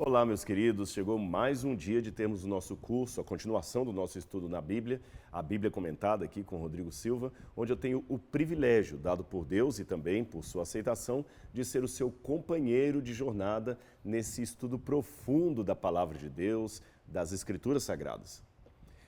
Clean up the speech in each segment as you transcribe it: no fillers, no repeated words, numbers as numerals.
Olá, meus queridos. Chegou mais um dia de termos o nosso curso, a continuação do nosso estudo na Bíblia, a Bíblia comentada aqui com Rodrigo Silva, onde eu tenho o privilégio, dado por Deus e também por sua aceitação, de ser o seu companheiro de jornada nesse estudo profundo da Palavra de Deus, das Escrituras Sagradas.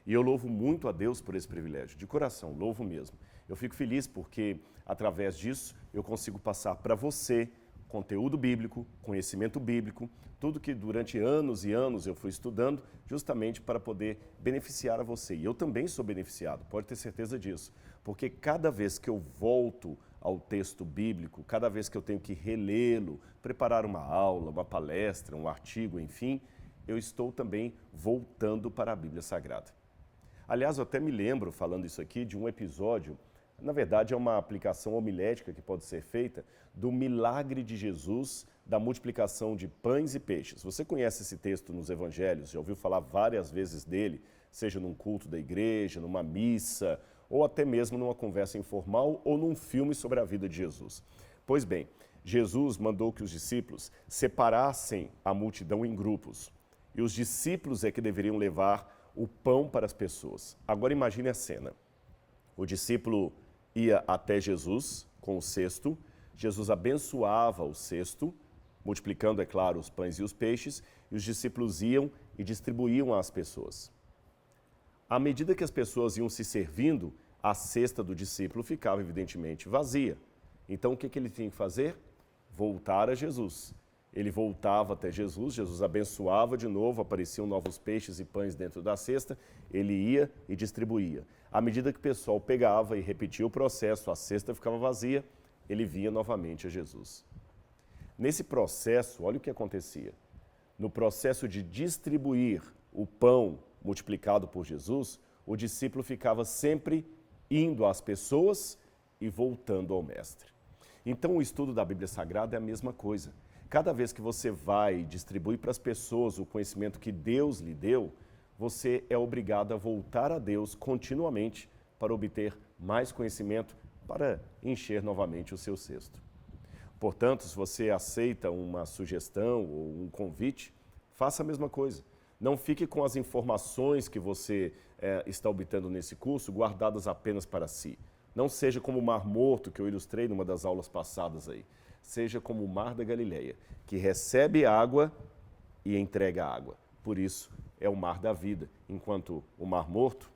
E eu louvo muito a Deus por esse privilégio, de coração, louvo mesmo. Eu fico feliz porque, através disso, eu consigo passar para você conteúdo bíblico, conhecimento bíblico, tudo que durante anos e anos eu fui estudando, justamente para poder beneficiar a você. E eu também sou beneficiado, pode ter certeza disso, porque cada vez que eu volto ao texto bíblico, cada vez que eu tenho que relê-lo, preparar uma aula, uma palestra, um artigo, enfim, eu estou também voltando para a Bíblia Sagrada. Aliás, eu até me lembro, falando isso aqui, de um episódio, na verdade é uma aplicação homilética que pode ser feita do milagre de Jesus da multiplicação de pães e peixes. Você conhece esse texto nos evangelhos, já ouviu falar várias vezes dele, seja num culto da igreja, numa missa, ou até mesmo numa conversa informal ou num filme sobre a vida de Jesus. Pois bem, Jesus mandou que os discípulos separassem a multidão em grupos, e os discípulos é que deveriam levar o pão para as pessoas. Agora imagine a cena. O discípulo ia até Jesus com o cesto, Jesus abençoava o cesto, multiplicando, é claro, os pães e os peixes, e os discípulos iam e distribuíam às pessoas. À medida que as pessoas iam se servindo, a cesta do discípulo ficava evidentemente vazia. Então o que ele tinha que fazer? Voltar a Jesus. Ele voltava até Jesus, Jesus abençoava de novo, apareciam novos peixes e pães dentro da cesta, ele ia e distribuía. À medida que o pessoal pegava e repetia o processo, a cesta ficava vazia, ele vinha novamente a Jesus. Nesse processo, olha o que acontecia. No processo de distribuir o pão multiplicado por Jesus, o discípulo ficava sempre indo às pessoas e voltando ao mestre. Então o estudo da Bíblia Sagrada é a mesma coisa. Cada vez que você vai distribuir para as pessoas o conhecimento que Deus lhe deu, você é obrigado a voltar a Deus continuamente para obter mais conhecimento, para encher novamente o seu cesto. Portanto, se você aceita uma sugestão ou um convite, faça a mesma coisa. Não fique com as informações que você está obtendo nesse curso guardadas apenas para si. Não seja como o Mar Morto, que eu ilustrei numa das aulas passadas aí. Seja como o Mar da Galileia, que recebe água e entrega água. Por isso, é o mar da vida, enquanto o Mar Morto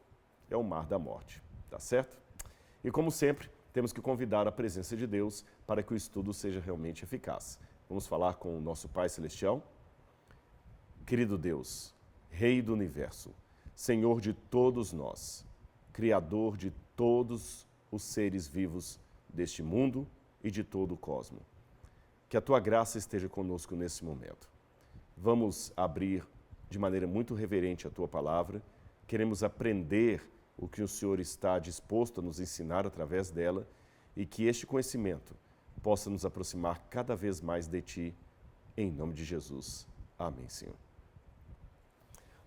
é o mar da morte. Tá certo? E como sempre, temos que convidar a presença de Deus para que o estudo seja realmente eficaz. Vamos falar com o nosso Pai Celestial? Querido Deus, Rei do Universo, Senhor de todos nós, Criador de todos os seres vivos deste mundo e de todo o cosmo. Que a Tua graça esteja conosco nesse momento. Vamos abrir de maneira muito reverente a Tua palavra. Queremos aprender o que o Senhor está disposto a nos ensinar através dela e que este conhecimento possa nos aproximar cada vez mais de Ti, em nome de Jesus. Amém, Senhor.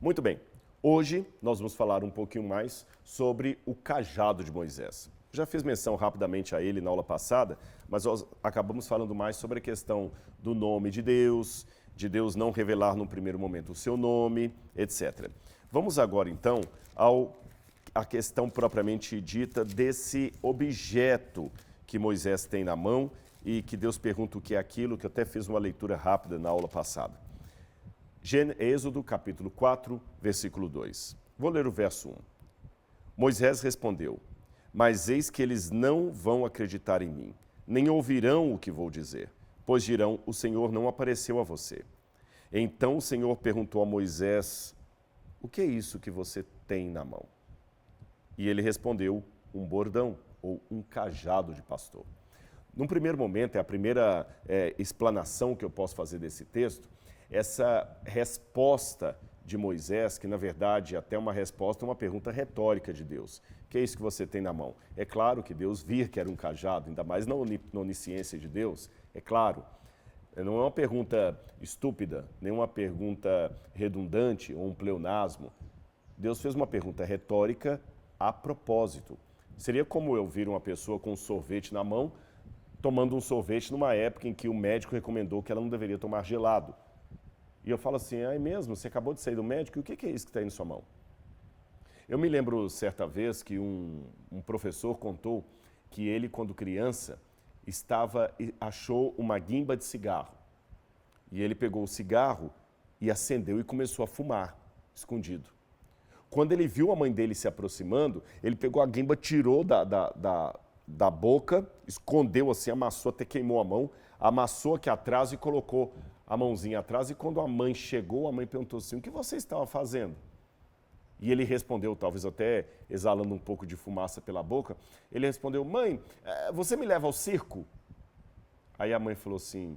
Muito bem, hoje nós vamos falar um pouquinho mais sobre o cajado de Moisés. Já fiz menção rapidamente a ele na aula passada, mas nós acabamos falando mais sobre a questão do nome de Deus não revelar no primeiro momento o seu nome, etc. Vamos agora então à questão propriamente dita desse objeto que Moisés tem na mão e que Deus pergunta o que é aquilo, que eu até fiz uma leitura rápida na aula passada. Êxodo capítulo 4, versículo 2. Vou ler o verso 1. Moisés respondeu: mas eis que eles não vão acreditar em mim, nem ouvirão o que vou dizer, pois dirão, o Senhor não apareceu a você. Então o Senhor perguntou a Moisés, o que é isso que você tem na mão? E ele respondeu, um bordão, ou um cajado de pastor. Num primeiro momento, é a primeira explanação que eu posso fazer desse texto, essa resposta de Moisés, que na verdade até uma resposta, uma pergunta retórica de Deus. O que é isso que você tem na mão? É claro que Deus via que era um cajado, ainda mais na onisciência de Deus, é claro. Não é uma pergunta estúpida, nem uma pergunta redundante ou um pleonasmo. Deus fez uma pergunta retórica a propósito. Seria como eu vir uma pessoa com um sorvete na mão, tomando um sorvete numa época em que o médico recomendou que ela não deveria tomar gelado. E eu falo assim, é mesmo? Você acabou de sair do médico? E o que é isso que está aí na sua mão? Eu me lembro certa vez que um professor contou que ele, quando criança, achou uma guimba de cigarro. E ele pegou o cigarro e acendeu e começou a fumar, escondido. Quando ele viu a mãe dele se aproximando, ele pegou a guimba, tirou da boca, escondeu assim, amassou, até queimou a mão, amassou aqui atrás e colocou a mãozinha atrás. E quando a mãe chegou, a mãe perguntou assim, o que você estava fazendo? E ele respondeu, talvez até exalando um pouco de fumaça pela boca, ele respondeu, mãe, você me leva ao circo? Aí a mãe falou assim,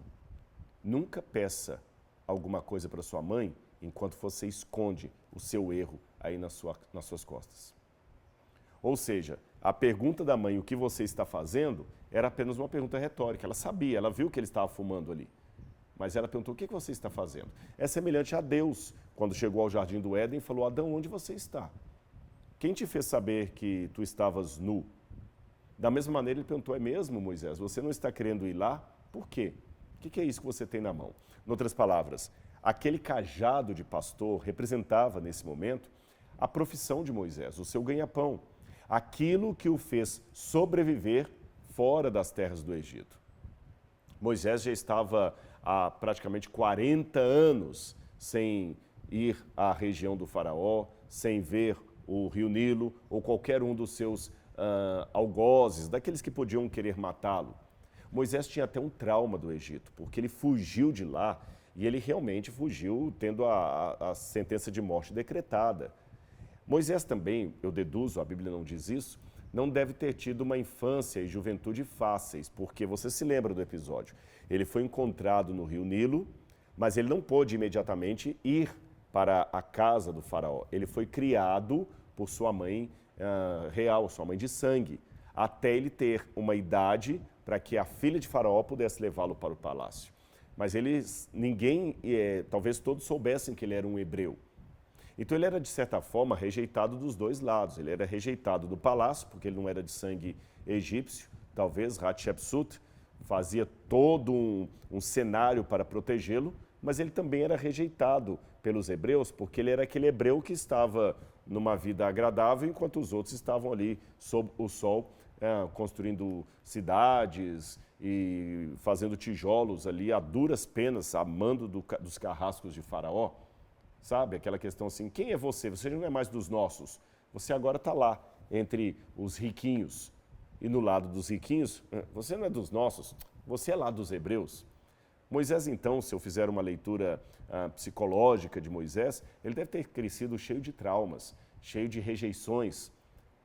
nunca peça alguma coisa para sua mãe enquanto você esconde o seu erro aí nas suas costas. Ou seja, a pergunta da mãe, o que você está fazendo, era apenas uma pergunta retórica. Ela sabia, ela viu que ele estava fumando ali. Mas ela perguntou, o que você está fazendo? É semelhante a Deus, quando chegou ao Jardim do Éden e falou, Adão, onde você está? Quem te fez saber que tu estavas nu? Da mesma maneira, ele perguntou, é mesmo, Moisés? Você não está querendo ir lá? Por quê? O que é isso que você tem na mão? Em outras palavras, aquele cajado de pastor representava, nesse momento, a profissão de Moisés, o seu ganha-pão, aquilo que o fez sobreviver fora das terras do Egito. Moisés já estava há praticamente 40 anos sem ir à região do faraó, sem ver o rio Nilo ou qualquer um dos seus algozes, daqueles que podiam querer matá-lo. Moisés tinha até um trauma do Egito, porque ele fugiu de lá e ele realmente fugiu tendo a sentença de morte decretada. Moisés também, eu deduzo, a Bíblia não diz isso, não deve ter tido uma infância e juventude fáceis, porque você se lembra do episódio. Ele foi encontrado no rio Nilo, mas ele não pôde imediatamente ir para a casa do faraó. Ele foi criado por sua mãe real, sua mãe de sangue, até ele ter uma idade para que a filha de faraó pudesse levá-lo para o palácio. Mas talvez todos soubessem que ele era um hebreu. Então ele era, de certa forma, rejeitado dos dois lados. Ele era rejeitado do palácio, porque ele não era de sangue egípcio. Talvez Hatshepsut fazia todo um cenário para protegê-lo, mas ele também era rejeitado pelos hebreus, porque ele era aquele hebreu que estava numa vida agradável, enquanto os outros estavam ali sob o sol, construindo cidades e fazendo tijolos ali a duras penas, a mando dos carrascos de Faraó. Sabe, aquela questão assim, quem é você? Você não é mais dos nossos. Você agora está lá, entre os riquinhos. E no lado dos riquinhos, você não é dos nossos, você é lá dos hebreus. Moisés, então, se eu fizer uma leitura psicológica de Moisés, ele deve ter crescido cheio de traumas, cheio de rejeições.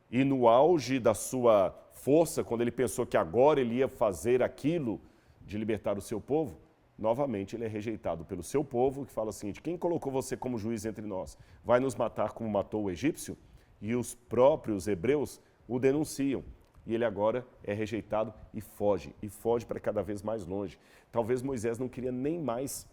E no auge da sua força, quando ele pensou que agora ele ia fazer aquilo de libertar o seu povo, novamente ele é rejeitado pelo seu povo, que fala assim, quem colocou você como juiz entre nós? Vai nos matar como matou o egípcio? E os próprios hebreus o denunciam. E ele agora é rejeitado e foge para cada vez mais longe. Talvez Moisés não queria nem mais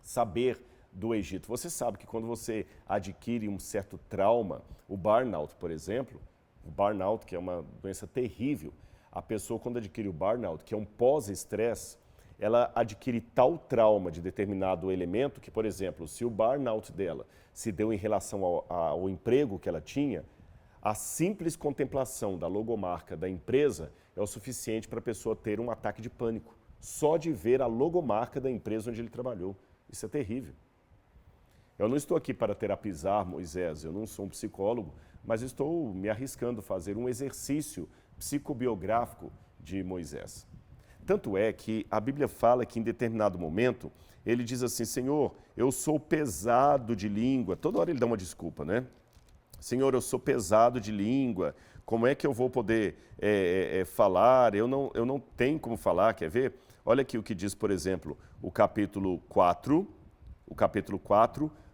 saber do Egito. Você sabe que quando você adquire um certo trauma, o burnout, por exemplo, o burnout, que é uma doença terrível, a pessoa quando adquire o burnout, que é um pós-estresse, ela adquire tal trauma de determinado elemento que, por exemplo, se o burnout dela se deu em relação ao emprego que ela tinha, a simples contemplação da logomarca da empresa é o suficiente para a pessoa ter um ataque de pânico, só de ver a logomarca da empresa onde ele trabalhou. Isso é terrível. Eu não estou aqui para terapizar Moisés, eu não sou um psicólogo, mas estou me arriscando a fazer um exercício psicobiográfico de Moisés. Tanto é que a Bíblia fala que em determinado momento ele diz assim, Senhor, eu sou pesado de língua. Toda hora ele dá uma desculpa, né? Senhor, eu sou pesado de língua, como é que eu vou poder falar? Eu não tenho como falar, quer ver? Olha aqui o que diz, por exemplo, o capítulo 4,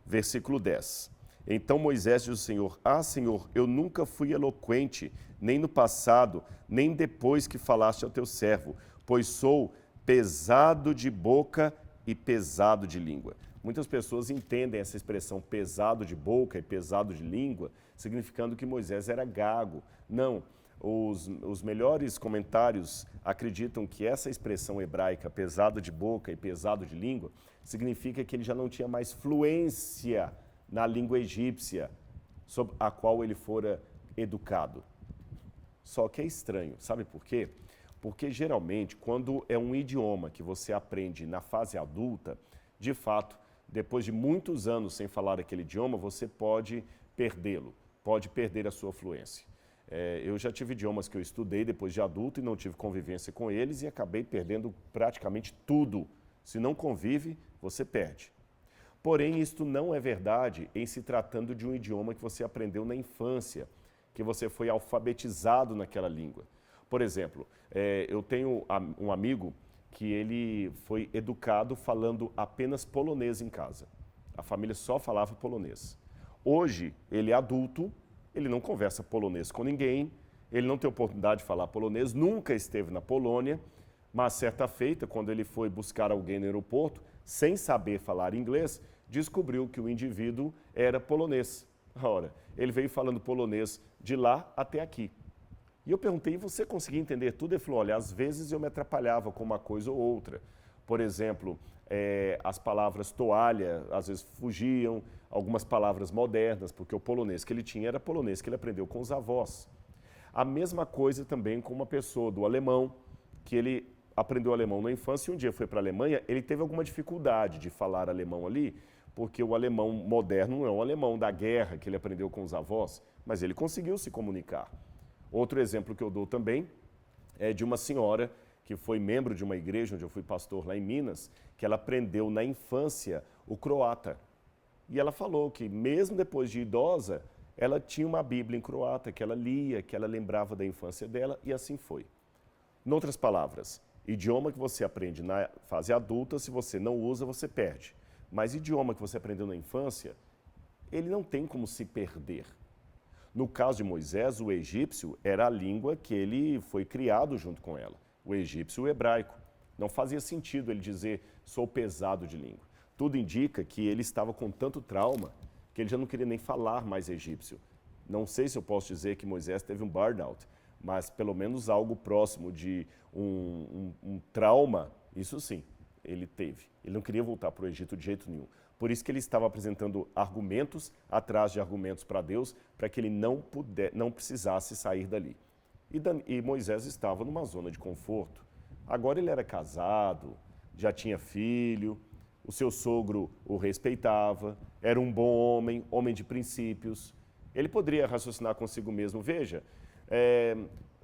versículo 10. Então Moisés diz ao Senhor, Senhor, eu nunca fui eloquente, nem no passado, nem depois que falaste ao teu servo, pois sou pesado de boca e pesado de língua. Muitas pessoas entendem essa expressão pesado de boca e pesado de língua, significando que Moisés era gago. Não, os melhores comentários acreditam que essa expressão hebraica, pesado de boca e pesado de língua, significa que ele já não tinha mais fluência na língua egípcia, sob a qual ele fora educado. Só que é estranho, sabe por quê? Porque geralmente, quando é um idioma que você aprende na fase adulta, de fato, depois de muitos anos sem falar aquele idioma, você pode perdê-lo, pode perder a sua fluência. Eu já tive idiomas que eu estudei depois de adulto e não tive convivência com eles e acabei perdendo praticamente tudo. Se não convive, você perde. Porém, isto não é verdade em se tratando de um idioma que você aprendeu na infância, que você foi alfabetizado naquela língua. Por exemplo, eu tenho um amigo que ele foi educado falando apenas polonês em casa. A família só falava polonês. Hoje, ele é adulto, ele não conversa polonês com ninguém, ele não tem oportunidade de falar polonês, nunca esteve na Polônia, mas certa feita, quando ele foi buscar alguém no aeroporto, sem saber falar inglês, descobriu que o indivíduo era polonês. Ora, ele veio falando polonês de lá até aqui. E eu perguntei, você conseguia entender tudo? Ele falou, olha, às vezes eu me atrapalhava com uma coisa ou outra. Por exemplo, as palavras toalha, às vezes fugiam, algumas palavras modernas, porque o polonês que ele tinha era polonês que ele aprendeu com os avós. A mesma coisa também com uma pessoa do alemão, que ele aprendeu alemão na infância e um dia foi para a Alemanha, ele teve alguma dificuldade de falar alemão ali, porque o alemão moderno não é o alemão da guerra que ele aprendeu com os avós, mas ele conseguiu se comunicar. Outro exemplo que eu dou também é de uma senhora que foi membro de uma igreja onde eu fui pastor lá em Minas, que ela aprendeu na infância o croata. E ela falou que mesmo depois de idosa, ela tinha uma Bíblia em croata, que ela lia, que ela lembrava da infância dela e assim foi. Em outras palavras, idioma que você aprende na fase adulta, se você não usa, você perde. Mas idioma que você aprendeu na infância, ele não tem como se perder. No caso de Moisés, o egípcio era a língua que ele foi criado junto com ela. O egípcio e o hebraico. Não fazia sentido ele dizer, sou pesado de língua. Tudo indica que ele estava com tanto trauma que ele já não queria nem falar mais egípcio. Não sei se eu posso dizer que Moisés teve um burnout, mas pelo menos algo próximo de um trauma, isso sim, ele teve. Ele não queria voltar para o Egito de jeito nenhum. Por isso que ele estava apresentando argumentos atrás de argumentos para Deus, para que ele não precisasse sair dali. E Moisés estava numa zona de conforto. Agora ele era casado, já tinha filho, o seu sogro o respeitava, era um bom homem, homem de princípios. Ele poderia raciocinar consigo mesmo, veja,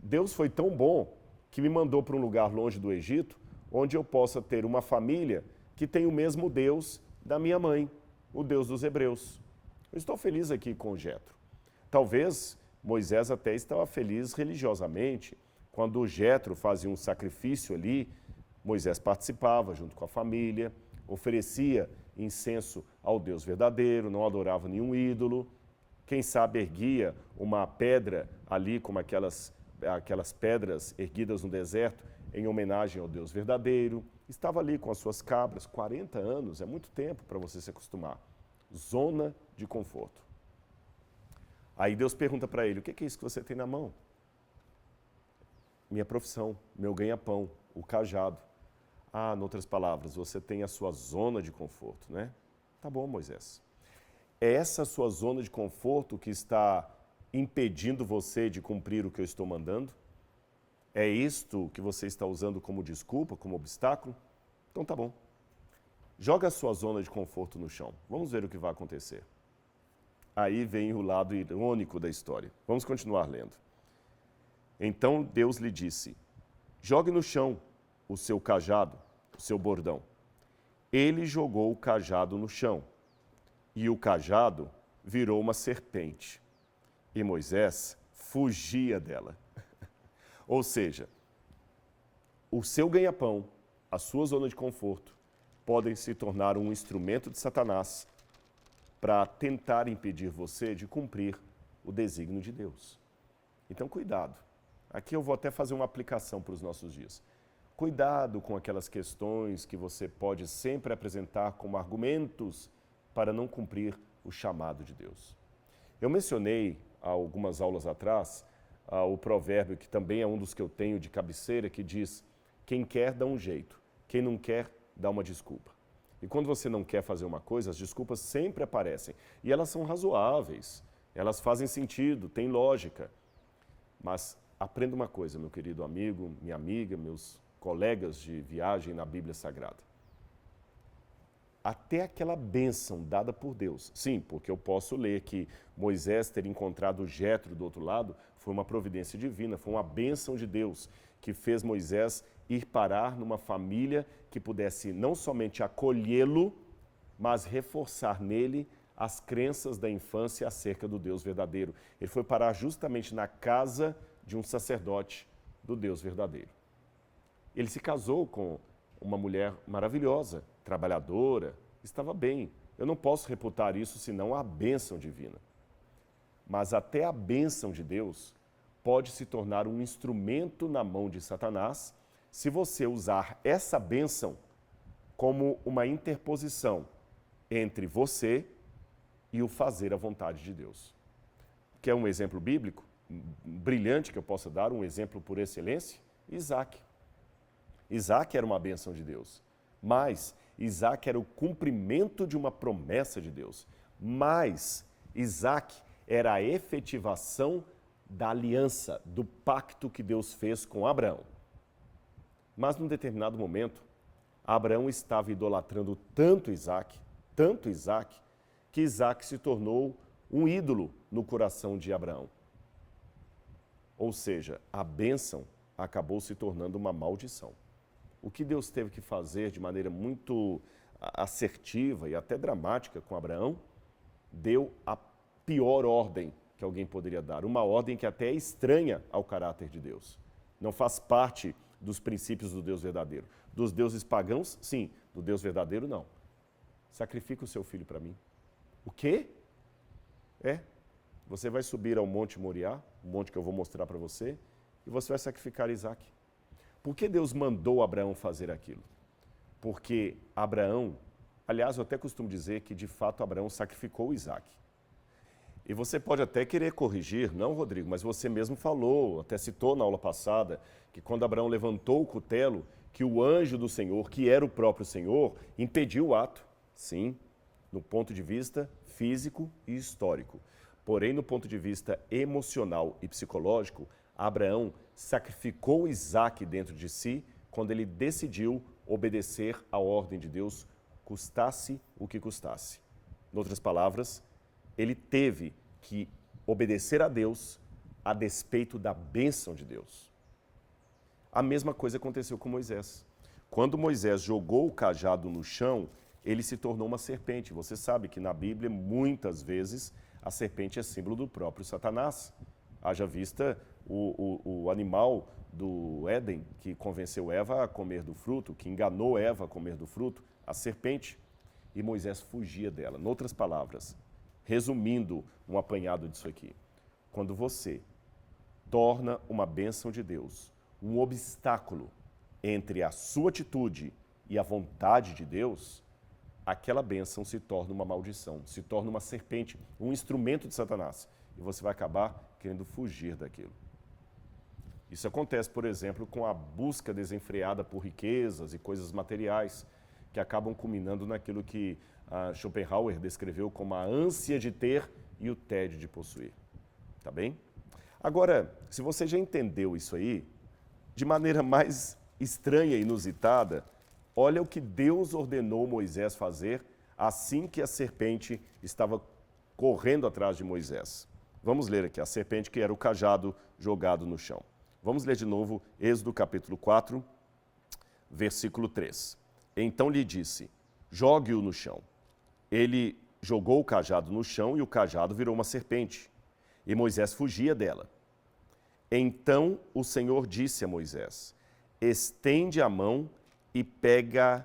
Deus foi tão bom que me mandou para um lugar longe do Egito, onde eu possa ter uma família que tem o mesmo Deus da minha mãe, o Deus dos Hebreus. Eu estou feliz aqui com Jetro. Talvez Moisés até estava feliz religiosamente. Quando Jetro fazia um sacrifício ali, Moisés participava junto com a família, oferecia incenso ao Deus verdadeiro, não adorava nenhum ídolo. Quem sabe erguia uma pedra ali, como aquelas pedras erguidas no deserto, em homenagem ao Deus verdadeiro. Estava ali com as suas cabras, 40 anos, é muito tempo para você se acostumar. Zona de conforto. Aí Deus pergunta para ele, o que é isso que você tem na mão? Minha profissão, meu ganha-pão, o cajado. Em outras palavras, você tem a sua zona de conforto, né? Tá bom, Moisés. É essa sua zona de conforto que está impedindo você de cumprir o que eu estou mandando? É isto que você está usando como desculpa, como obstáculo? Então tá bom. Joga a sua zona de conforto no chão. Vamos ver o que vai acontecer. Aí vem o lado irônico da história. Vamos continuar lendo. Então Deus lhe disse, jogue no chão o seu cajado, o seu bordão. Ele jogou o cajado no chão, e o cajado virou uma serpente. E Moisés fugia dela. Ou seja, o seu ganha-pão, a sua zona de conforto, podem se tornar um instrumento de Satanás para tentar impedir você de cumprir o desígnio de Deus. Então, cuidado. Aqui eu vou até fazer uma aplicação para os nossos dias. Cuidado com aquelas questões que você pode sempre apresentar como argumentos para não cumprir o chamado de Deus. Eu mencionei há algumas aulas atrás o provérbio, que também é um dos que eu tenho de cabeceira, que diz: quem quer dá um jeito, quem não quer dá uma desculpa. E quando você não quer fazer uma coisa, as desculpas sempre aparecem. E elas são razoáveis, elas fazem sentido, têm lógica. Mas aprenda uma coisa, meu querido amigo, minha amiga, meus colegas de viagem na Bíblia Sagrada. Até aquela bênção dada por Deus. Sim, porque eu posso ler que Moisés ter encontrado Jétro do outro lado foi uma providência divina, foi uma bênção de Deus que fez Moisés ir parar numa família que pudesse não somente acolhê-lo, mas reforçar nele as crenças da infância acerca do Deus verdadeiro. Ele foi parar justamente na casa de um sacerdote do Deus verdadeiro. Ele se casou com uma mulher maravilhosa, trabalhadora, estava bem. Eu não posso reputar isso senão a bênção divina. Mas até a bênção de Deus pode se tornar um instrumento na mão de Satanás se você usar essa bênção como uma interposição entre você e o fazer a vontade de Deus. Quer um exemplo bíblico brilhante que eu possa dar, um exemplo por excelência? Isaac. Isaac era uma bênção de Deus, mas Isaac era o cumprimento de uma promessa de Deus. Mas Isaac era a efetivação da aliança, do pacto que Deus fez com Abraão. Mas num determinado momento, Abraão estava idolatrando tanto Isaac, que Isaac se tornou um ídolo no coração de Abraão. Ou seja, a bênção acabou se tornando uma maldição. O que Deus teve que fazer de maneira muito assertiva e até dramática com Abraão, deu a pior ordem que alguém poderia dar. Uma ordem que até é estranha ao caráter de Deus. Não faz parte dos princípios do Deus verdadeiro. Dos deuses pagãos, sim. Do Deus verdadeiro, não. Sacrifica o seu filho para mim. O quê? Você vai subir ao Monte Moriá, o monte que eu vou mostrar para você, e você vai sacrificar Isaac. Por que Deus mandou Abraão fazer aquilo? Porque Abraão, aliás, eu até costumo dizer que de fato Abraão sacrificou Isaac. E você pode até querer corrigir, não, Rodrigo, mas você mesmo falou, até citou na aula passada, que quando Abraão levantou o cutelo, que o anjo do Senhor, que era o próprio Senhor, impediu o ato. Sim, no ponto de vista físico e histórico. Porém, no ponto de vista emocional e psicológico, Abraão sacrificou Isaac dentro de si quando ele decidiu obedecer à ordem de Deus, custasse o que custasse. Em outras palavras, ele teve que obedecer a Deus a despeito da bênção de Deus. A mesma coisa aconteceu com Moisés. Quando Moisés jogou o cajado no chão, ele se tornou uma serpente. Você sabe que na Bíblia, muitas vezes, a serpente é símbolo do próprio Satanás. Haja vista o animal do Éden que convenceu Eva a comer do fruto, que enganou Eva a comer do fruto, a serpente. E Moisés fugia dela. Em outras palavras, resumindo um apanhado disso aqui, quando você torna uma bênção de Deus um obstáculo entre a sua atitude e a vontade de Deus, aquela bênção se torna uma maldição, se torna uma serpente, um instrumento de Satanás. E você vai acabar querendo fugir daquilo. Isso acontece, por exemplo, com a busca desenfreada por riquezas e coisas materiais, que acabam culminando naquilo que Schopenhauer descreveu como a ânsia de ter e o tédio de possuir. Tá bem? Agora, se você já entendeu isso aí, de maneira mais estranha e inusitada, olha o que Deus ordenou Moisés fazer assim que a serpente estava correndo atrás de Moisés. Vamos ler aqui, a serpente que era o cajado jogado no chão. Vamos ler de novo Êxodo capítulo 4, versículo 3. Então lhe disse, jogue-o no chão. Ele jogou o cajado no chão e o cajado virou uma serpente. E Moisés fugia dela. Então o Senhor disse a Moisés, estende a mão e pegue-a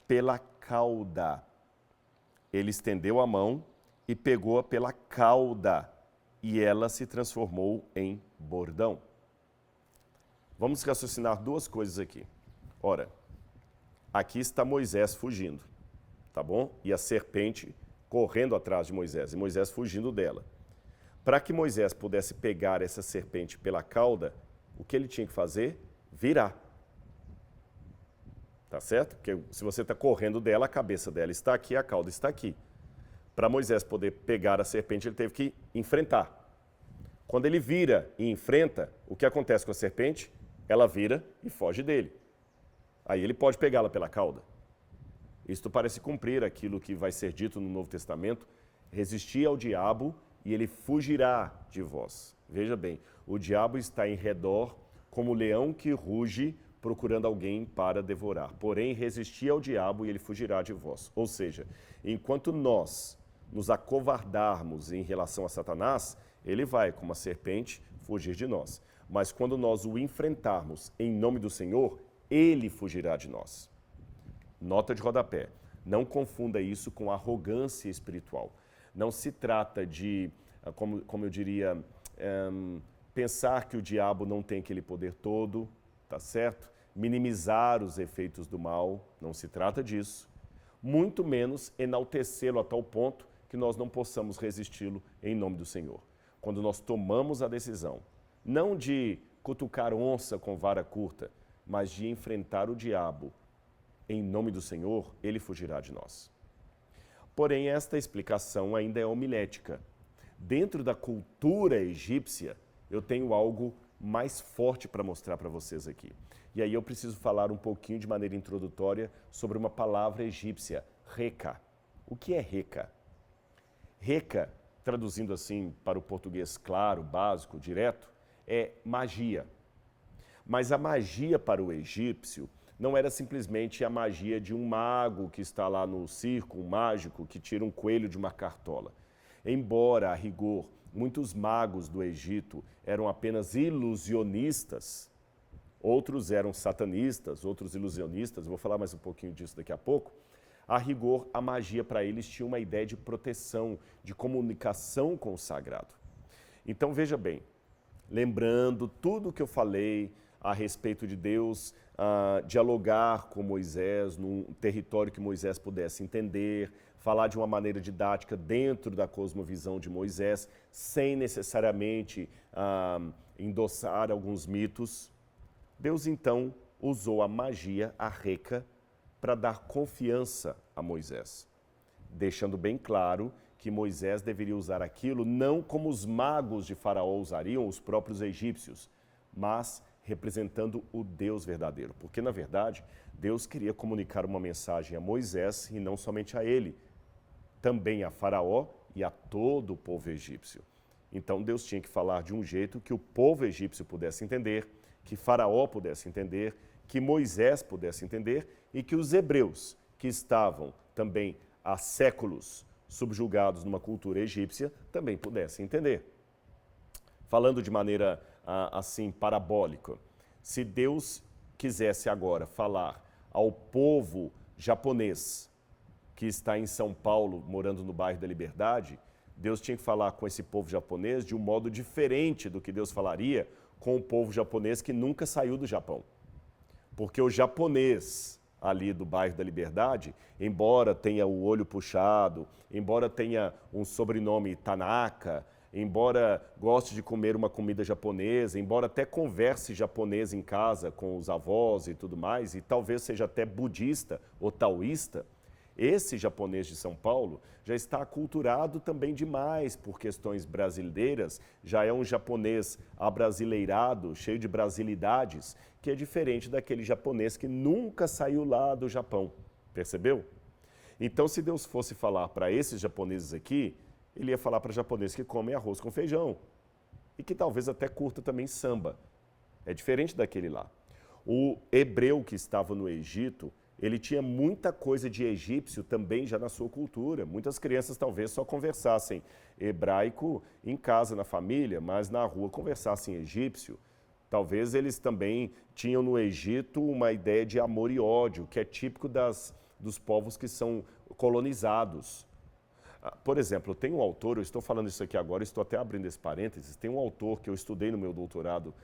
pela cauda. Ele estendeu a mão e pegou-a pela cauda, e ela se transformou em bordão. Vamos raciocinar duas coisas aqui. Ora, aqui está Moisés fugindo, tá bom? E a serpente correndo atrás de Moisés, e Moisés fugindo dela. Para que Moisés pudesse pegar essa serpente pela cauda, o que ele tinha que fazer? Virar. Tá certo? Porque se você está correndo dela, a cabeça dela está aqui, a cauda está aqui. Para Moisés poder pegar a serpente, ele teve que enfrentar. Quando ele vira e enfrenta, o que acontece com a serpente? Ela vira e foge dele. Aí ele pode pegá-la pela cauda. Isto parece cumprir aquilo que vai ser dito no Novo Testamento: resisti ao diabo e ele fugirá de vós. Veja bem, o diabo está em redor como leão que ruge procurando alguém para devorar. Porém, resisti ao diabo e ele fugirá de vós. Ou seja, enquanto nós nos acovardarmos em relação a Satanás, ele vai, como a serpente, fugir de nós. Mas quando nós o enfrentarmos em nome do Senhor, ele fugirá de nós. Nota de rodapé: não confunda isso com arrogância espiritual. Não se trata de, como eu diria, pensar que o diabo não tem aquele poder todo, tá certo? Minimizar os efeitos do mal, não se trata disso. Muito menos enaltecê-lo a tal ponto que nós não possamos resisti-lo em nome do Senhor. Quando nós tomamos a decisão, não de cutucar onça com vara curta, mas de enfrentar o diabo em nome do Senhor, ele fugirá de nós. Porém, esta explicação ainda é homilética. Dentro da cultura egípcia, eu tenho algo mais forte para mostrar para vocês aqui. E aí eu preciso falar um pouquinho de maneira introdutória sobre uma palavra egípcia, Reca. O que é Reca? Reca, traduzindo assim para o português claro, básico, direto, é magia. Mas a magia para o egípcio não era simplesmente a magia de um mago que está lá no circo, um mágico que tira um coelho de uma cartola. Embora, a rigor, muitos magos do Egito eram apenas ilusionistas, outros eram satanistas, outros ilusionistas, vou falar mais um pouquinho disso daqui a pouco. A rigor, a magia para eles tinha uma ideia de proteção, de comunicação com o sagrado. Então veja bem, lembrando tudo o que eu falei a respeito de Deus dialogar com Moisés num território que Moisés pudesse entender, falar de uma maneira didática dentro da cosmovisão de Moisés, sem necessariamente endossar alguns mitos. Deus então usou a magia, a Reca, para dar confiança a Moisés, deixando bem claro que Moisés deveria usar aquilo não como os magos de Faraó usariam, os próprios egípcios, mas representando o Deus verdadeiro. Porque, na verdade, Deus queria comunicar uma mensagem a Moisés e não somente a ele, também a Faraó e a todo o povo egípcio. Então, Deus tinha que falar de um jeito que o povo egípcio pudesse entender, que Faraó pudesse entender, que Moisés pudesse entender e que os hebreus, que estavam também há séculos subjugados numa cultura egípcia, também pudessem entender. Falando de maneira assim parabólica, se Deus quisesse agora falar ao povo japonês que está em São Paulo, morando no bairro da Liberdade, Deus tinha que falar com esse povo japonês de um modo diferente do que Deus falaria com o povo japonês que nunca saiu do Japão. Porque o japonês ali do bairro da Liberdade, embora tenha o olho puxado, embora tenha um sobrenome Tanaka, embora goste de comer uma comida japonesa, embora até converse japonês em casa com os avós e tudo mais, e talvez seja até budista ou taoísta, esse japonês de São Paulo já está aculturado também demais por questões brasileiras, já é um japonês abrasileirado, cheio de brasilidades, que é diferente daquele japonês que nunca saiu lá do Japão, percebeu? Então, se Deus fosse falar para esses japoneses aqui, ele ia falar para japoneses que comem arroz com feijão e que talvez até curta também samba. É diferente daquele lá. O hebreu que estava no Egito, ele tinha muita coisa de egípcio também já na sua cultura. Muitas crianças talvez só conversassem hebraico em casa, na família, mas na rua conversassem egípcio. Talvez eles também tinham no Egito uma ideia de amor e ódio, que é típico dos povos que são colonizados. Por exemplo, tem um autor, eu estou falando isso aqui agora, estou até abrindo esse parênteses, tem um autor que eu estudei no meu doutorado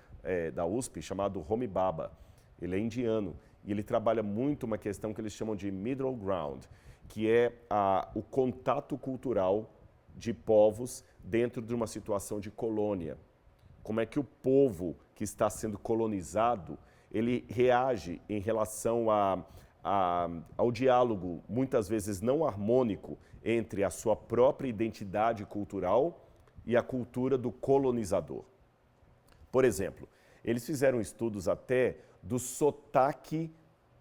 da USP, chamado Homi Bhabha. Ele é indiano e ele trabalha muito uma questão que eles chamam de middle ground, que é o contato cultural de povos dentro de uma situação de colônia. Como é que o povo que está sendo colonizado, ele reage em relação ao diálogo, muitas vezes não harmônico, entre a sua própria identidade cultural e a cultura do colonizador. Por exemplo, eles fizeram estudos até do sotaque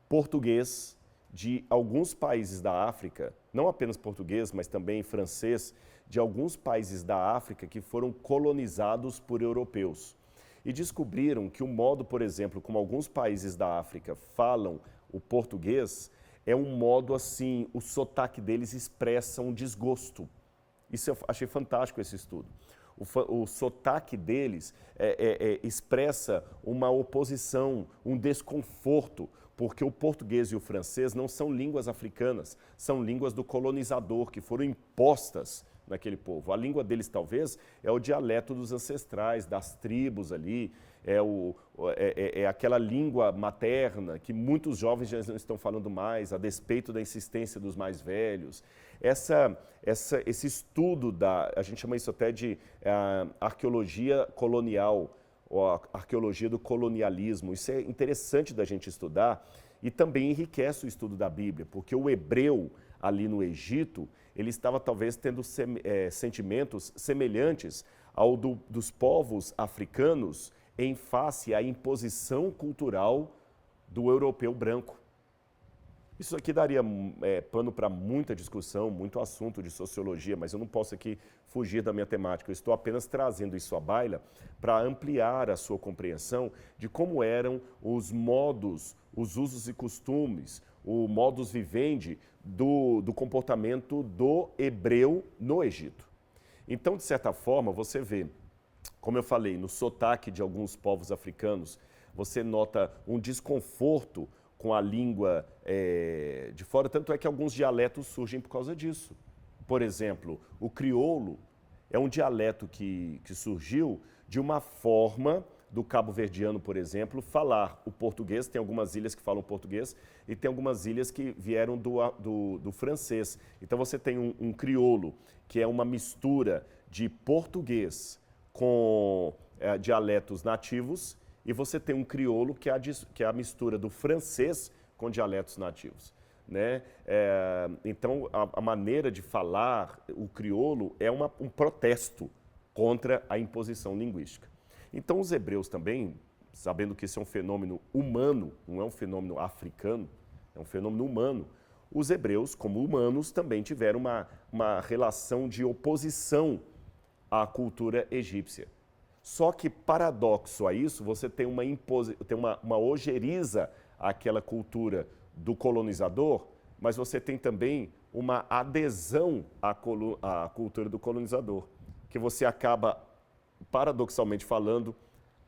português de alguns países da África, não apenas português, mas também francês, de alguns países da África que foram colonizados por europeus. E descobriram que o modo, por exemplo, como alguns países da África falam o português, é um modo assim, o sotaque deles expressa um desgosto. Isso eu achei fantástico, esse estudo. O sotaque deles expressa uma oposição, um desconforto, porque o português e o francês não são línguas africanas, são línguas do colonizador, que foram impostas naquele povo. A língua deles, talvez, é o dialeto dos ancestrais, das tribos ali, é aquela língua materna que muitos jovens já não estão falando mais, a despeito da insistência dos mais velhos. Esse estudo, a gente chama isso até de arqueologia colonial, ou a arqueologia do colonialismo. Isso é interessante da gente estudar e também enriquece o estudo da Bíblia, porque o hebreu ali no Egito, ele estava talvez tendo sentimentos semelhantes ao dos povos africanos em face à imposição cultural do europeu branco. Isso aqui daria pano para muita discussão, muito assunto de sociologia, mas eu não posso aqui fugir da minha temática. Eu estou apenas trazendo isso à baila para ampliar a sua compreensão de como eram os modos, os usos e costumes, o modus vivendi do comportamento do hebreu no Egito. Então, de certa forma, você vê, como eu falei, no sotaque de alguns povos africanos, você nota um desconforto com a língua de fora, tanto é que alguns dialetos surgem por causa disso. Por exemplo, o crioulo é um dialeto que surgiu de uma forma do cabo-verdiano, por exemplo, falar o português. Tem algumas ilhas que falam português e tem algumas ilhas que vieram do francês. Então você tem um crioulo, que é uma mistura de português com dialetos nativos, e você tem um crioulo que é a mistura do francês com dialetos nativos. Né? Então, a maneira de falar o crioulo é um protesto contra a imposição linguística. Então, os hebreus também, sabendo que isso é um fenômeno humano, não é um fenômeno africano, é um fenômeno humano, os hebreus, como humanos, também tiveram uma relação de oposição à cultura egípcia. Só que, paradoxo a isso, você tem uma ojeriza àquela cultura do colonizador, mas você tem também uma adesão à cultura do colonizador, que você acaba, paradoxalmente falando,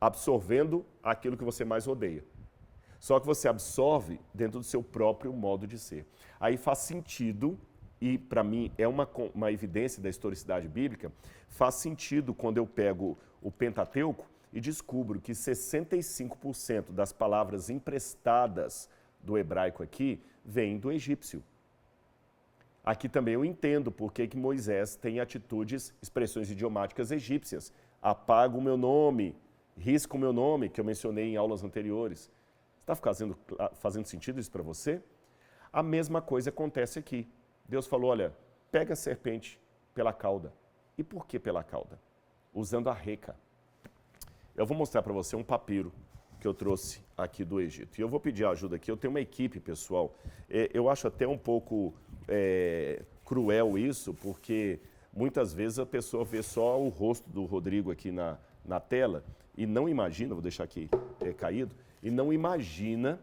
absorvendo aquilo que você mais odeia. Só que você absorve dentro do seu próprio modo de ser. Aí faz sentido, e para mim é uma evidência da historicidade bíblica, faz sentido quando eu pego o Pentateuco e descubro que 65% das palavras emprestadas do hebraico aqui vêm do egípcio. Aqui também eu entendo por que Moisés tem atitudes, expressões idiomáticas egípcias. Apaga o meu nome, risca o meu nome, que eu mencionei em aulas anteriores. Está fazendo sentido isso para você? A mesma coisa acontece aqui. Deus falou, olha, pega a serpente pela cauda. E por que pela cauda? Usando a reca. Eu vou mostrar para você um papiro que eu trouxe aqui do Egito. E eu vou pedir ajuda aqui, eu tenho uma equipe, pessoal. Eu acho até um pouco cruel isso, porque muitas vezes a pessoa vê só o rosto do Rodrigo aqui na tela e não imagina, vou deixar aqui caído, e não imagina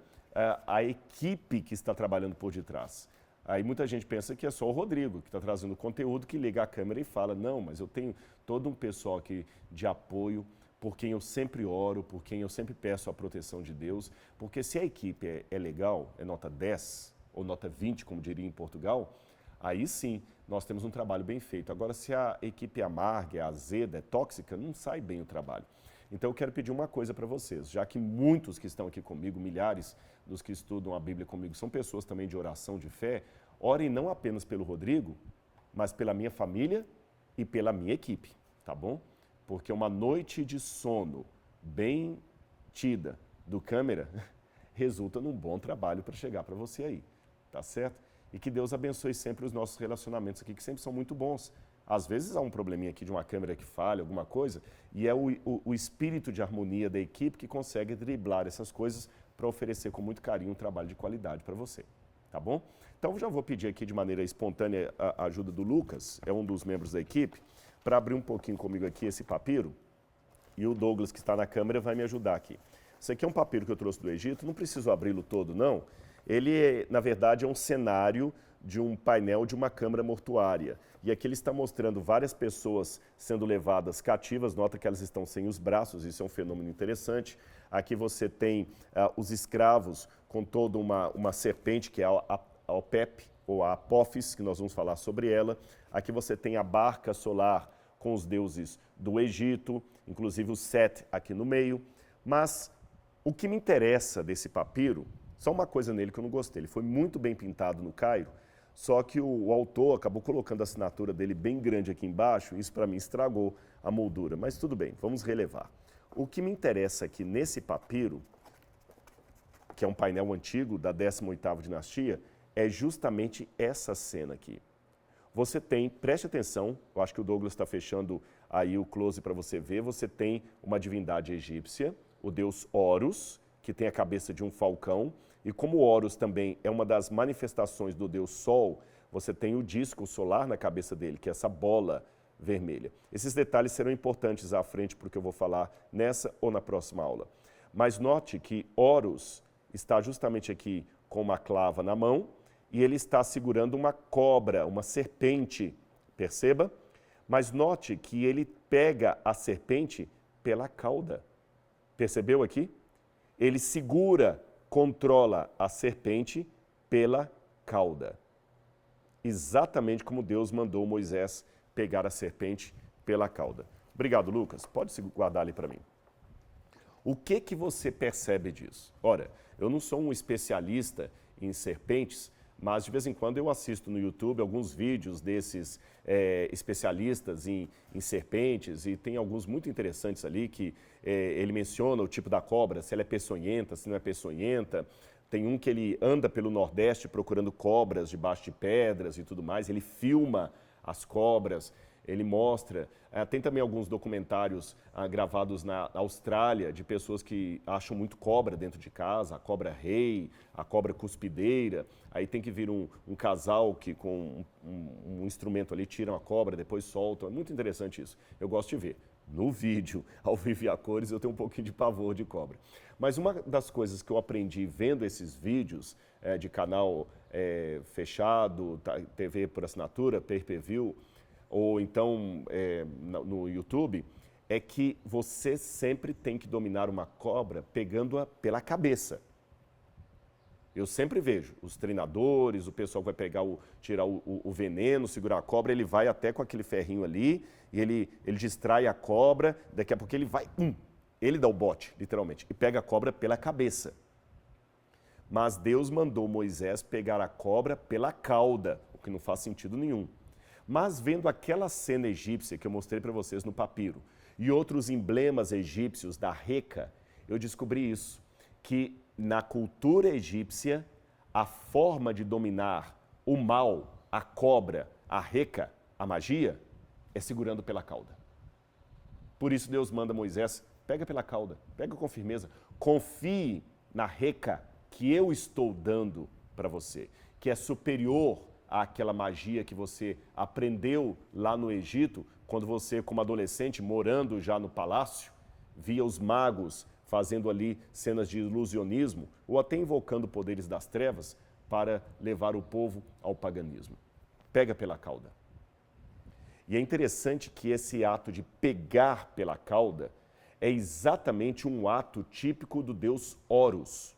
a equipe que está trabalhando por detrás. Aí muita gente pensa que é só o Rodrigo que está trazendo conteúdo, que liga a câmera e fala, não, mas eu tenho todo um pessoal aqui de apoio, por quem eu sempre oro, por quem eu sempre peço a proteção de Deus, porque se a equipe é legal, é nota 10 ou nota 20, como diria em Portugal, aí sim nós temos um trabalho bem feito. Agora, se a equipe é amarga, é azeda, é tóxica, não sai bem o trabalho. Então eu quero pedir uma coisa para vocês, já que muitos que estão aqui comigo, milhares dos que estudam a Bíblia comigo, são pessoas também de oração, de fé, orem não apenas pelo Rodrigo, mas pela minha família e pela minha equipe, tá bom? Porque uma noite de sono bem tida do câmera resulta num bom trabalho para chegar para você aí, tá certo? E que Deus abençoe sempre os nossos relacionamentos aqui, que sempre são muito bons. Às vezes há um probleminha aqui de uma câmera que falha, alguma coisa, e é o espírito de harmonia da equipe que consegue driblar essas coisas para oferecer com muito carinho um trabalho de qualidade para você, tá bom? Então, eu já vou pedir aqui de maneira espontânea a ajuda do Lucas, é um dos membros da equipe, para abrir um pouquinho comigo aqui esse papiro, e o Douglas, que está na câmera, vai me ajudar aqui. Isso aqui é um papiro que eu trouxe do Egito, não preciso abri-lo todo, não. Ele, na verdade, é um cenário de um painel de uma câmara mortuária. E aqui ele está mostrando várias pessoas sendo levadas cativas, nota que elas estão sem os braços, isso é um fenômeno interessante. Aqui você tem os escravos com toda uma serpente, que é a Opep, ou a Apophis, que nós vamos falar sobre ela. Aqui você tem a barca solar com os deuses do Egito, inclusive o Set aqui no meio. Mas o que me interessa desse papiro, só uma coisa nele que eu não gostei, ele foi muito bem pintado no Cairo, só que o autor acabou colocando a assinatura dele bem grande aqui embaixo, isso para mim estragou a moldura, mas tudo bem, vamos relevar. O que me interessa aqui nesse papiro, que é um painel antigo da 18ª dinastia, é justamente essa cena aqui. Você tem, preste atenção, eu acho que o Douglas está fechando aí o close para você ver, você tem uma divindade egípcia, o deus Horus, que tem a cabeça de um falcão, e como Horus também é uma das manifestações do deus Sol, você tem o disco solar na cabeça dele, que é essa bola vermelha. Esses detalhes serão importantes à frente porque eu vou falar nessa ou na próxima aula. Mas note que Horus está justamente aqui com uma clava na mão e ele está segurando uma cobra, uma serpente, perceba? Mas note que ele pega a serpente pela cauda. Percebeu aqui? Ele segura, controla a serpente pela cauda. Exatamente como Deus mandou Moisés pegar a serpente pela cauda. Obrigado, Lucas. Pode se guardar ali para mim. O que você percebe disso? Ora, eu não sou um especialista em serpentes, mas de vez em quando eu assisto no YouTube alguns vídeos desses especialistas em serpentes e tem alguns muito interessantes ali que ele menciona o tipo da cobra, se ela é peçonhenta, se não é peçonhenta. Tem um que ele anda pelo Nordeste procurando cobras debaixo de pedras e tudo mais, ele filma as cobras, ele mostra. Tem também alguns documentários gravados na Austrália de pessoas que acham muito cobra dentro de casa, a cobra rei, a cobra cuspideira. Aí tem que vir um casal que com um instrumento ali tiram a cobra, depois soltam. É muito interessante isso. Eu gosto de ver. No vídeo, ao vivo e a cores, eu tenho um pouquinho de pavor de cobra. Mas uma das coisas que eu aprendi vendo esses vídeos de canal fechado, TV por assinatura, pay-per-view, ou então no YouTube, é que você sempre tem que dominar uma cobra pegando-a pela cabeça. Eu sempre vejo os treinadores, o pessoal vai pegar tirar o veneno, segurar a cobra, ele vai até com aquele ferrinho ali, e ele distrai a cobra, daqui a pouco ele vai, ele dá o bote, literalmente, e pega a cobra pela cabeça. Mas Deus mandou Moisés pegar a cobra pela cauda, o que não faz sentido nenhum. Mas vendo aquela cena egípcia que eu mostrei para vocês no papiro e outros emblemas egípcios da Reca, eu descobri isso, que na cultura egípcia, a forma de dominar o mal, a cobra, a Reca, a magia, é segurando pela cauda. Por isso Deus manda Moisés, pega pela cauda, pega com firmeza, confie na Reca que eu estou dando para você, que é superior àquela magia que você aprendeu lá no Egito, quando você, como adolescente, morando já no palácio, via os magos fazendo ali cenas de ilusionismo ou até invocando poderes das trevas para levar o povo ao paganismo. Pega pela cauda. E é interessante que esse ato de pegar pela cauda é exatamente um ato típico do deus Horus.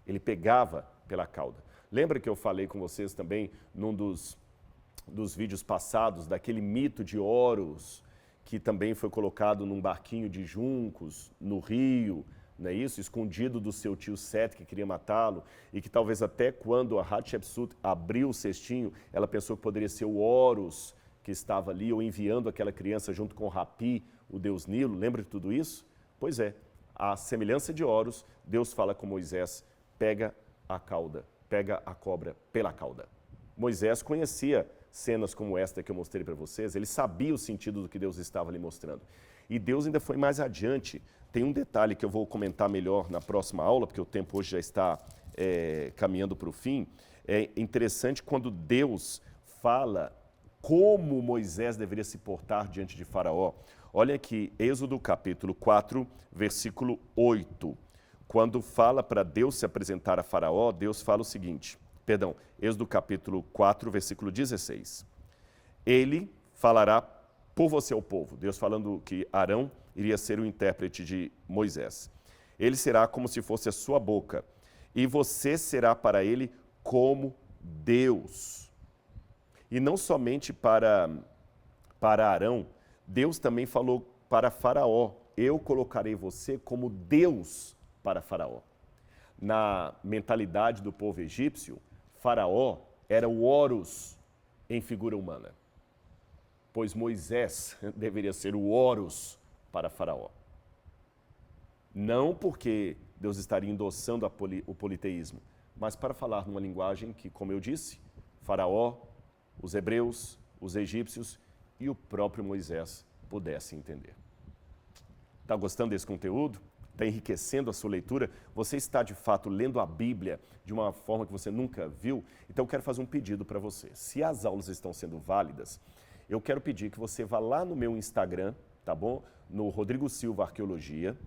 Ele pegava pela cauda. Lembra que eu falei com vocês também num dos vídeos passados daquele mito de Horus, que também foi colocado num barquinho de juncos no rio, não é isso? Escondido do seu tio Set, que queria matá-lo, e que talvez até quando a Hatshepsut abriu o cestinho, ela pensou que poderia ser o Horus que estava ali, ou enviando aquela criança junto com Rapi, o deus Nilo, lembra de tudo isso? Pois é, à semelhança de Horus, Deus fala com Moisés, pega a cauda, pega a cobra pela cauda. Moisés conhecia cenas como esta que eu mostrei para vocês, ele sabia o sentido do que Deus estava lhe mostrando. E Deus ainda foi mais adiante. Tem um detalhe que eu vou comentar melhor na próxima aula, porque o tempo hoje já está caminhando para o fim. É interessante quando Deus fala como Moisés deveria se portar diante de Faraó. Olha aqui, Êxodo capítulo 4, versículo 8. Quando fala para Deus se apresentar a Faraó, Deus fala o seguinte, Êxodo capítulo 4, versículo 16. Ele falará por você ao povo. Deus falando que Arão iria ser o intérprete de Moisés. Ele será como se fosse a sua boca, e você será para ele como Deus. E não somente para Arão, Deus também falou para Faraó, eu colocarei você como Deus para Faraó. Na mentalidade do povo egípcio, Faraó era o Horus em figura humana, pois Moisés deveria ser o Horus para Faraó. Não porque Deus estaria endossando o politeísmo, mas para falar numa linguagem que, como eu disse, Faraó, os hebreus, os egípcios e o próprio Moisés pudessem entender. Está gostando desse conteúdo? Está enriquecendo a sua leitura? Você está, de fato, lendo a Bíblia de uma forma que você nunca viu? Então, eu quero fazer um pedido para você. Se as aulas estão sendo válidas, eu quero pedir que você vá lá no meu Instagram, tá bom? No Rodrigo Silva Arqueologia,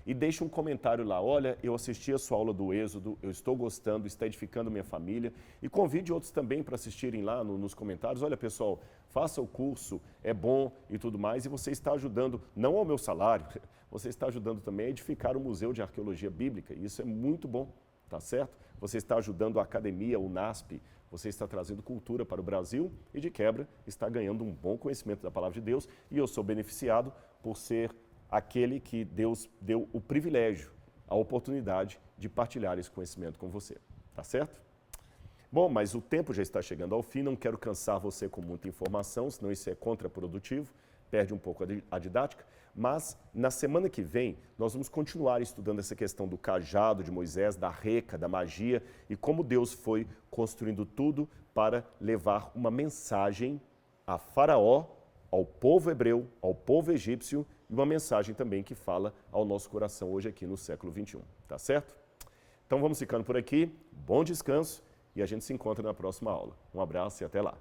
e deixe um comentário lá. Olha, eu assisti a sua aula do Êxodo, eu estou gostando, está edificando minha família. E convide outros também para assistirem lá nos comentários. Olha, pessoal, faça o curso, é bom e tudo mais. E você está ajudando, não ao meu salário, você está ajudando também a edificar o Museu de Arqueologia Bíblica. E isso é muito bom, tá certo? Você está ajudando a academia, o NASP, você está trazendo cultura para o Brasil e, de quebra, está ganhando um bom conhecimento da Palavra de Deus. E eu sou beneficiado por ser aquele que Deus deu o privilégio, a oportunidade de partilhar esse conhecimento com você. Tá certo? Bom, mas o tempo já está chegando ao fim, não quero cansar você com muita informação, senão isso é contraprodutivo, perde um pouco a didática, mas na semana que vem nós vamos continuar estudando essa questão do cajado de Moisés, da reca, da magia e como Deus foi construindo tudo para levar uma mensagem a Faraó, ao povo hebreu, ao povo egípcio e uma mensagem também que fala ao nosso coração hoje aqui no século XXI, tá certo? Então vamos ficando por aqui, bom descanso e a gente se encontra na próxima aula. Um abraço e até lá!